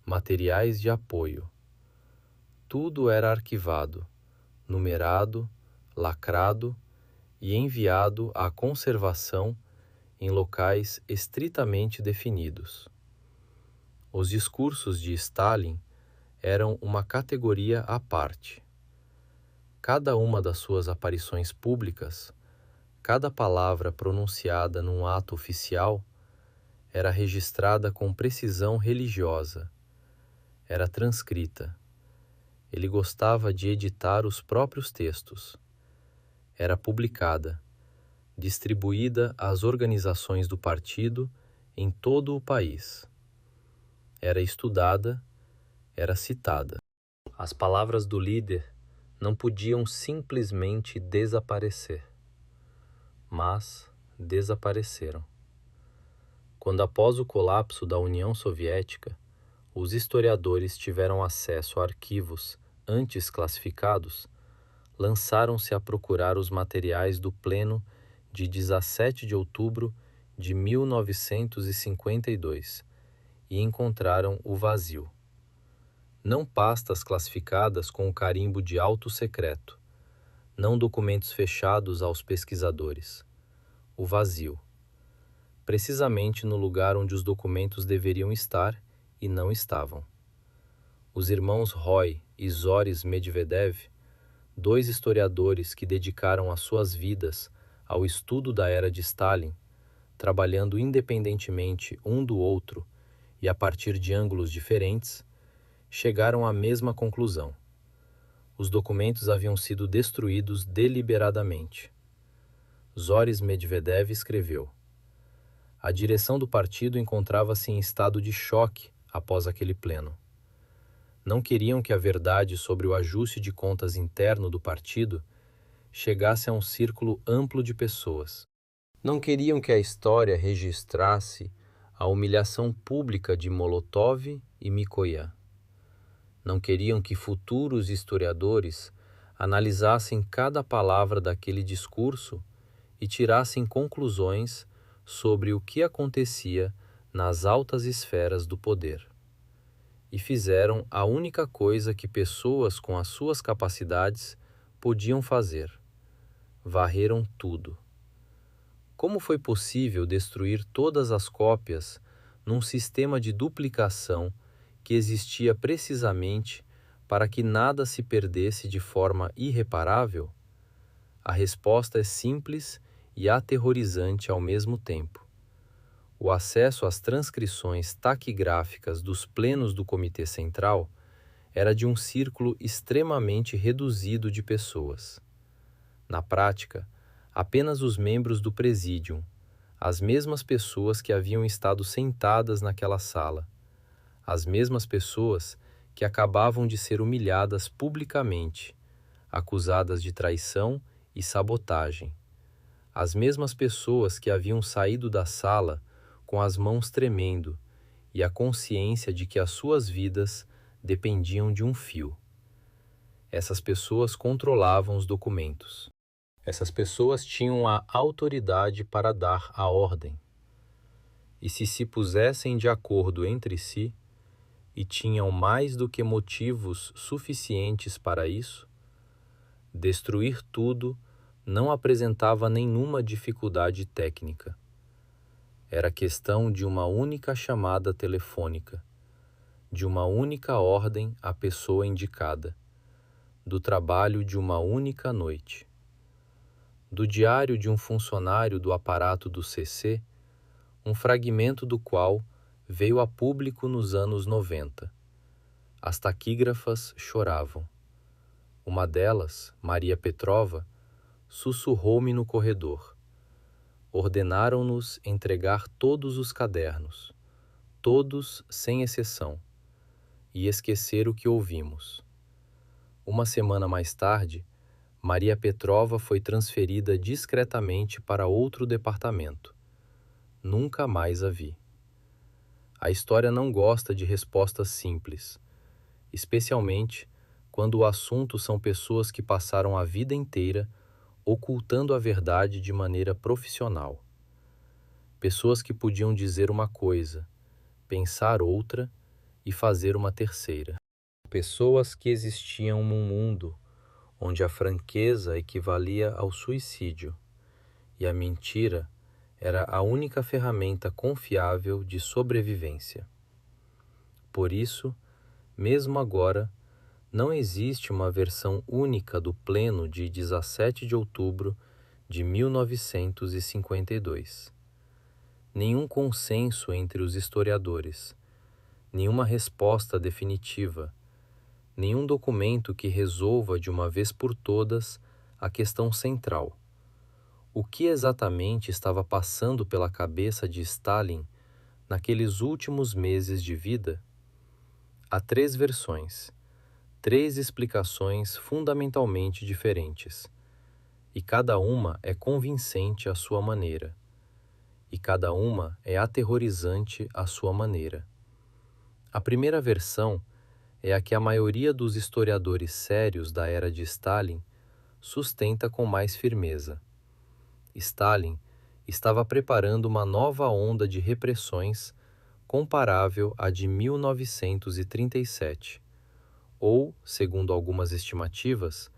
materiais de apoio. Tudo era arquivado, numerado, lacrado e enviado à conservação em locais estritamente definidos. Os discursos de Stalin eram uma categoria à parte. Cada uma das suas aparições públicas, cada palavra pronunciada num ato oficial, era registrada com precisão religiosa, era transcrita. Ele gostava de editar os próprios textos. Era publicada, distribuída às organizações do partido em todo o país. Era estudada, era citada. As palavras do líder não podiam simplesmente desaparecer, mas desapareceram. Quando, após o colapso da União Soviética, os historiadores tiveram acesso a arquivos antes classificados, lançaram-se a procurar os materiais do pleno de 17 de outubro de 1952 e encontraram o vazio. Não pastas classificadas com o carimbo de alto secreto, não documentos fechados aos pesquisadores. O vazio. Precisamente no lugar onde os documentos deveriam estar e não estavam. Os irmãos Roy e Zoris Medvedev, dois historiadores que dedicaram as suas vidas ao estudo da era de Stalin, trabalhando independentemente um do outro e a partir de ângulos diferentes, chegaram à mesma conclusão. Os documentos haviam sido destruídos deliberadamente. Zoris Medvedev escreveu: a direção do partido encontrava-se em estado de choque após aquele pleno. Não queriam que a verdade sobre o ajuste de contas interno do partido chegasse a um círculo amplo de pessoas. Não queriam que a história registrasse a humilhação pública de Molotov e Mikoyan. Não queriam que futuros historiadores analisassem cada palavra daquele discurso e tirassem conclusões sobre o que acontecia nas altas esferas do poder. E fizeram a única coisa que pessoas com as suas capacidades podiam fazer: varreram tudo. Como foi possível destruir todas as cópias num sistema de duplicação que existia precisamente para que nada se perdesse de forma irreparável? A resposta é simples e aterrorizante ao mesmo tempo. O acesso às transcrições taquigráficas dos plenos do Comitê Central era de um círculo extremamente reduzido de pessoas. Na prática, apenas os membros do Presídium, As mesmas pessoas que haviam estado sentadas naquela sala, as mesmas pessoas que acabavam de ser humilhadas publicamente, acusadas de traição e sabotagem, as mesmas pessoas que haviam saído da sala com as mãos tremendo e a consciência de que as suas vidas dependiam de um fio. Essas pessoas controlavam os documentos. Essas pessoas tinham a autoridade para dar a ordem. E se pusessem de acordo entre si, e tinham mais do que motivos suficientes para isso, destruir tudo não apresentava nenhuma dificuldade técnica. Era questão de uma única chamada telefônica, de uma única ordem à pessoa indicada, do trabalho de uma única noite. Do diário de um funcionário do aparato do CC, um fragmento do qual veio a público nos anos 90. As taquígrafas choravam. Uma delas, Maria Petrova, sussurrou-me no corredor. Ordenaram-nos entregar todos os cadernos, todos sem exceção, e esquecer o que ouvimos. Uma semana mais tarde, Maria Petrova foi transferida discretamente para outro departamento. Nunca mais a vi. A história não gosta de respostas simples, especialmente quando o assunto são pessoas que passaram a vida inteira ocultando a verdade de maneira profissional. Pessoas que podiam dizer uma coisa, pensar outra e fazer uma terceira. Pessoas que existiam num mundo onde a franqueza equivalia ao suicídio e a mentira era a única ferramenta confiável de sobrevivência. Por isso, mesmo agora, não existe uma versão única do pleno de 17 de outubro de 1952. Nenhum consenso entre os historiadores, nenhuma resposta definitiva, nenhum documento que resolva de uma vez por todas a questão central. O que exatamente estava passando pela cabeça de Stalin naqueles últimos meses de vida? Há 3 versões, 3 explicações fundamentalmente diferentes, e cada uma é convincente à sua maneira, e cada uma é aterrorizante à sua maneira. A primeira versão é a que a maioria dos historiadores sérios da era de Stalin sustenta com mais firmeza. Stalin estava preparando uma nova onda de repressões comparável à de 1937, ou, segundo algumas estimativas,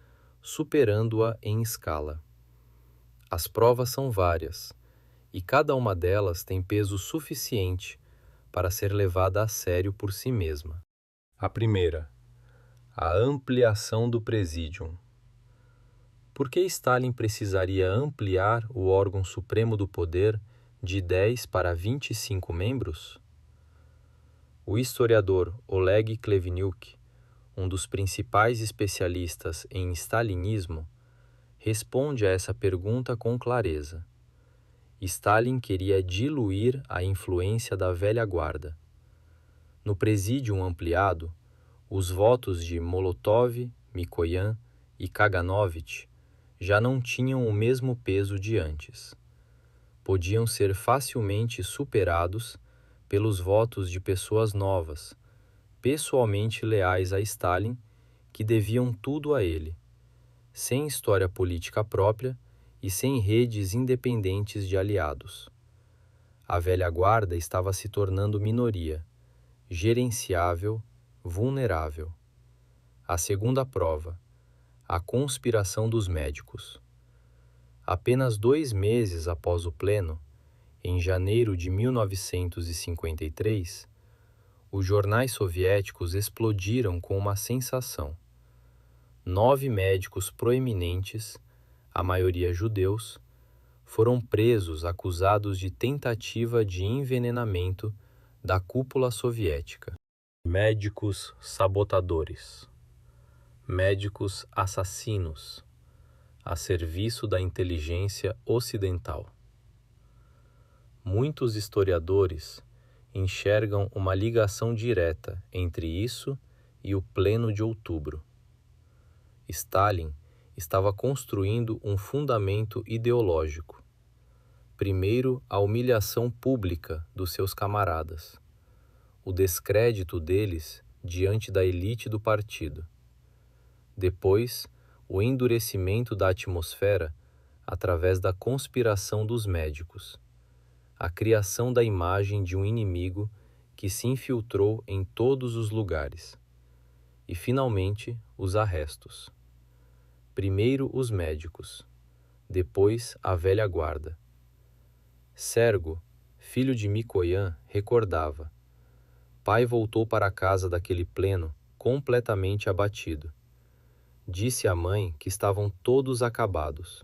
superando-a em escala. As provas são várias, e cada uma delas tem peso suficiente para ser levada a sério por si mesma. A primeira, a ampliação do Presídium. Por que Stalin precisaria ampliar o órgão supremo do poder de 10 para 25 membros? O historiador Oleg Kleveniuk, um dos principais especialistas em stalinismo, responde a essa pergunta com clareza. Stalin queria diluir a influência da velha guarda. No presídium ampliado, os votos de Molotov, Mikoyan e Kaganovich já não tinham o mesmo peso de antes. Podiam ser facilmente superados pelos votos de pessoas novas, pessoalmente leais a Stalin, que deviam tudo a ele, sem história política própria e sem redes independentes de aliados. A velha guarda estava se tornando minoria, gerenciável, vulnerável. A segunda prova, a conspiração dos médicos. Apenas 2 meses após o pleno, em janeiro de 1953, os jornais soviéticos explodiram com uma sensação. 9 médicos proeminentes, a maioria judeus, foram presos acusados de tentativa de envenenamento da cúpula soviética. Médicos sabotadores. Médicos assassinos, a serviço da inteligência ocidental. Muitos historiadores enxergam uma ligação direta entre isso e o Pleno de Outubro. Stalin estava construindo um fundamento ideológico. Primeiro, a humilhação pública dos seus camaradas, o descrédito deles diante da elite do partido. Depois, o endurecimento da atmosfera através da conspiração dos médicos, a criação da imagem de um inimigo que se infiltrou em todos os lugares. E, finalmente, os arrestos. Primeiro os médicos, depois a velha guarda. Sergo, filho de Mikoyan, recordava: pai voltou para a casa daquele pleno completamente abatido. Disse à mãe que estavam todos acabados.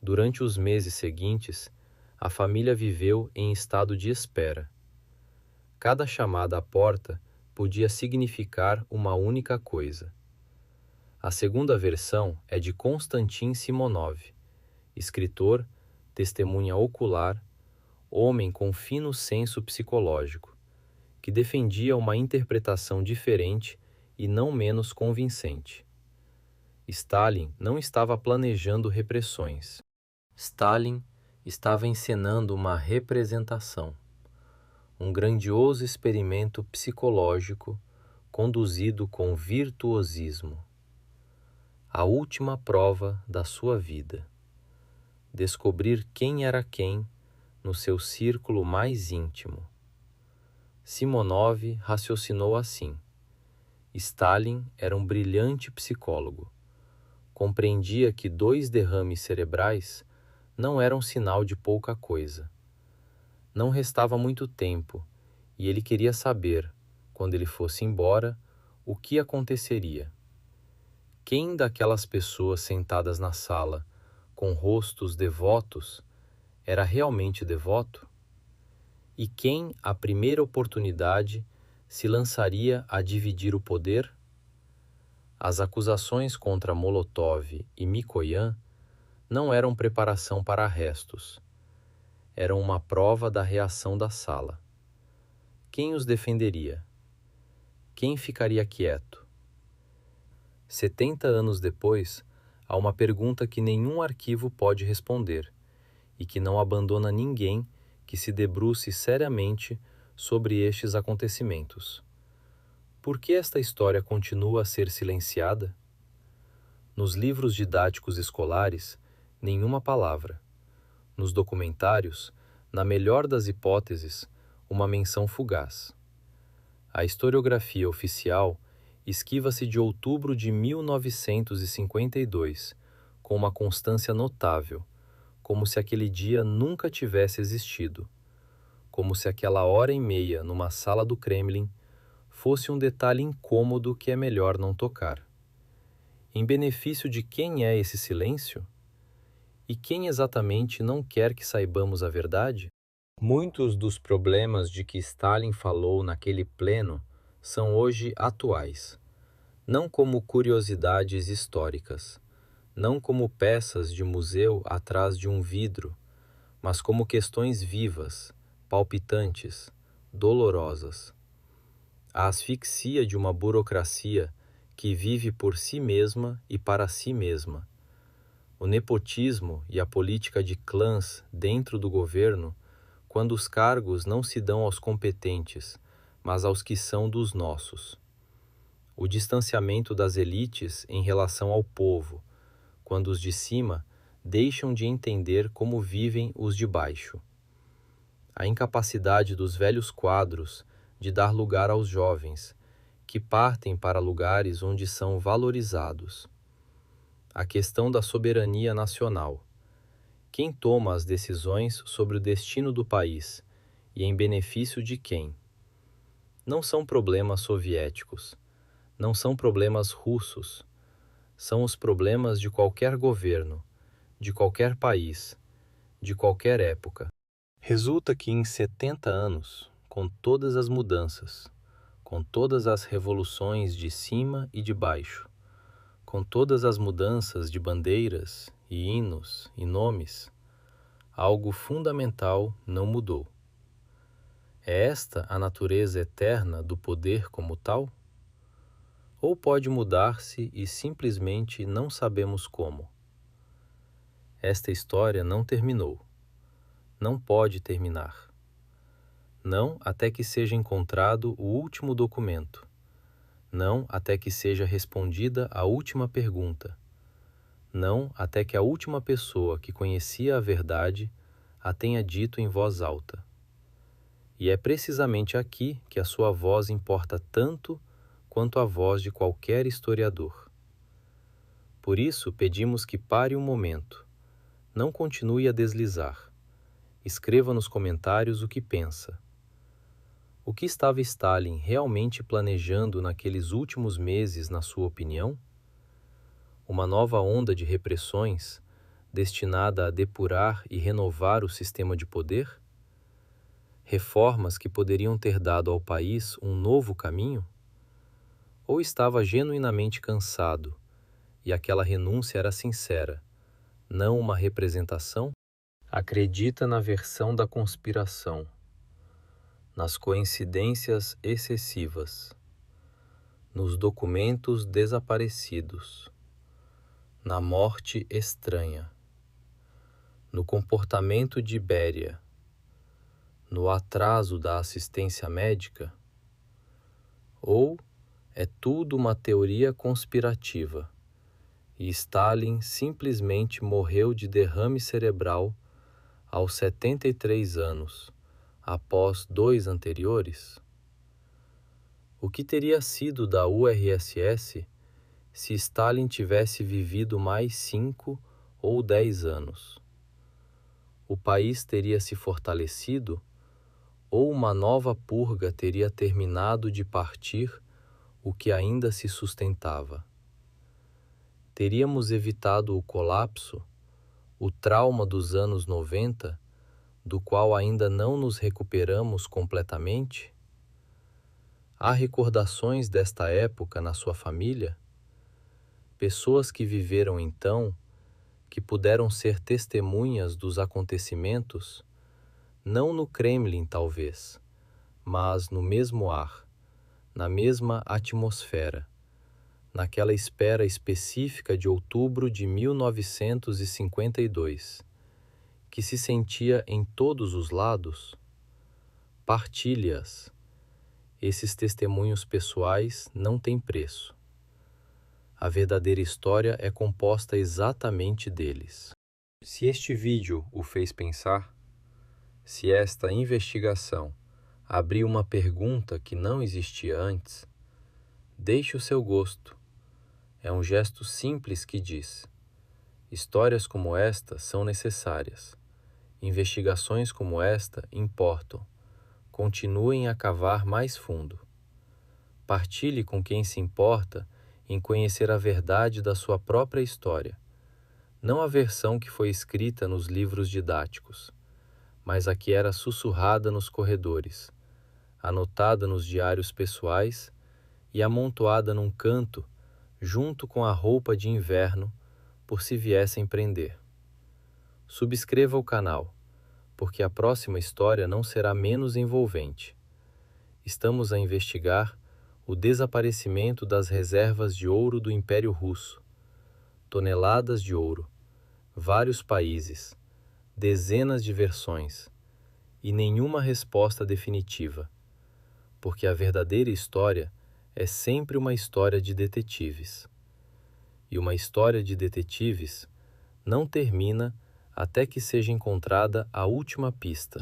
Durante os meses seguintes, a família viveu em estado de espera. Cada chamada à porta podia significar uma única coisa. A segunda versão é de Konstantin Simonov, escritor, testemunha ocular, homem com fino senso psicológico, que defendia uma interpretação diferente e não menos convincente. Stalin não estava planejando repressões. Stalin estava encenando uma representação, um grandioso experimento psicológico conduzido com virtuosismo. A última prova da sua vida. Descobrir quem era quem no seu círculo mais íntimo. Simonov raciocinou assim: Stalin era um brilhante psicólogo. Compreendia que 2 derrames cerebrais não eram sinal de pouca coisa. Não restava muito tempo, e ele queria saber, quando ele fosse embora, o que aconteceria. Quem daquelas pessoas sentadas na sala, com rostos devotos, era realmente devoto? E quem, à primeira oportunidade, se lançaria a dividir o poder? As acusações contra Molotov e Mikoyan não eram preparação para arrestos. Eram uma prova da reação da sala. Quem os defenderia? Quem ficaria quieto? 70 anos depois, há uma pergunta que nenhum arquivo pode responder e que não abandona ninguém que se debruce seriamente sobre estes acontecimentos. Por que esta história continua a ser silenciada? Nos livros didáticos escolares, nenhuma palavra. Nos documentários, na melhor das hipóteses, uma menção fugaz. A historiografia oficial esquiva-se de outubro de 1952, com uma constância notável, como se aquele dia nunca tivesse existido, como se aquela hora e meia numa sala do Kremlin fosse um detalhe incômodo que é melhor não tocar. Em benefício de quem é esse silêncio? E quem exatamente não quer que saibamos a verdade? Muitos dos problemas de que Stalin falou naquele pleno são hoje atuais, não como curiosidades históricas, não como peças de museu atrás de um vidro, mas como questões vivas, palpitantes, dolorosas. A asfixia de uma burocracia que vive por si mesma e para si mesma. O nepotismo e a política de clãs dentro do governo, quando os cargos não se dão aos competentes, mas aos que são dos nossos. O distanciamento das elites em relação ao povo, quando os de cima deixam de entender como vivem os de baixo. A incapacidade dos velhos quadros de dar lugar aos jovens, que partem para lugares onde são valorizados. A questão da soberania nacional. Quem toma as decisões sobre o destino do país e em benefício de quem? Não são problemas soviéticos, não são problemas russos, são os problemas de qualquer governo, de qualquer país, de qualquer época. Resulta que em 70 anos, com todas as mudanças, com todas as revoluções de cima e de baixo, com todas as mudanças de bandeiras e hinos e nomes, algo fundamental não mudou. É esta a natureza eterna do poder como tal? Ou pode mudar-se e simplesmente não sabemos como? Esta história não terminou. Não pode terminar. Não até que seja encontrado o último documento. Não até que seja respondida a última pergunta. Não até que a última pessoa que conhecia a verdade a tenha dito em voz alta. E é precisamente aqui que a sua voz importa tanto quanto a voz de qualquer historiador. Por isso, pedimos que pare um momento. Não continue a deslizar. Escreva nos comentários o que pensa. O que estava Stalin realmente planejando naqueles últimos meses, na sua opinião? Uma nova onda de repressões destinada a depurar e renovar o sistema de poder? Reformas que poderiam ter dado ao país um novo caminho? Ou estava genuinamente cansado e aquela renúncia era sincera, não uma representação? Acredita na versão da conspiração, nas coincidências excessivas, nos documentos desaparecidos, na morte estranha, no comportamento de Béria, no atraso da assistência médica? Ou é tudo uma teoria conspirativa e Stalin simplesmente morreu de derrame cerebral aos 73 anos, após 2 anteriores? O que teria sido da URSS se Stalin tivesse vivido mais 5 ou 10 anos? O país teria se fortalecido ou uma nova purga teria terminado de partir o que ainda se sustentava? Teríamos evitado o colapso, o trauma dos anos 90, do qual ainda não nos recuperamos completamente? Há recordações desta época na sua família? Pessoas que viveram então, que puderam ser testemunhas dos acontecimentos, não no Kremlin talvez, mas no mesmo ar, na mesma atmosfera, naquela espera específica de outubro de 1952, que se sentia em todos os lados? Partilhe-as. Esses testemunhos pessoais não têm preço. A verdadeira história é composta exatamente deles. Se este vídeo o fez pensar, se esta investigação abriu uma pergunta que não existia antes, deixe o seu gosto. É um gesto simples que diz: histórias como esta são necessárias. Investigações como esta importam. Continuem a cavar mais fundo. Partilhe com quem se importa em conhecer a verdade da sua própria história, não a versão que foi escrita nos livros didáticos, mas a que era sussurrada nos corredores, anotada nos diários pessoais e amontoada num canto junto com a roupa de inverno por se viessem prender. Subscreva o canal, porque a próxima história não será menos envolvente. Estamos a investigar o desaparecimento das reservas de ouro do Império Russo. Toneladas de ouro, vários países, dezenas de versões e nenhuma resposta definitiva, porque a verdadeira história é sempre uma história de detetives. E uma história de detetives não termina até que seja encontrada a última pista.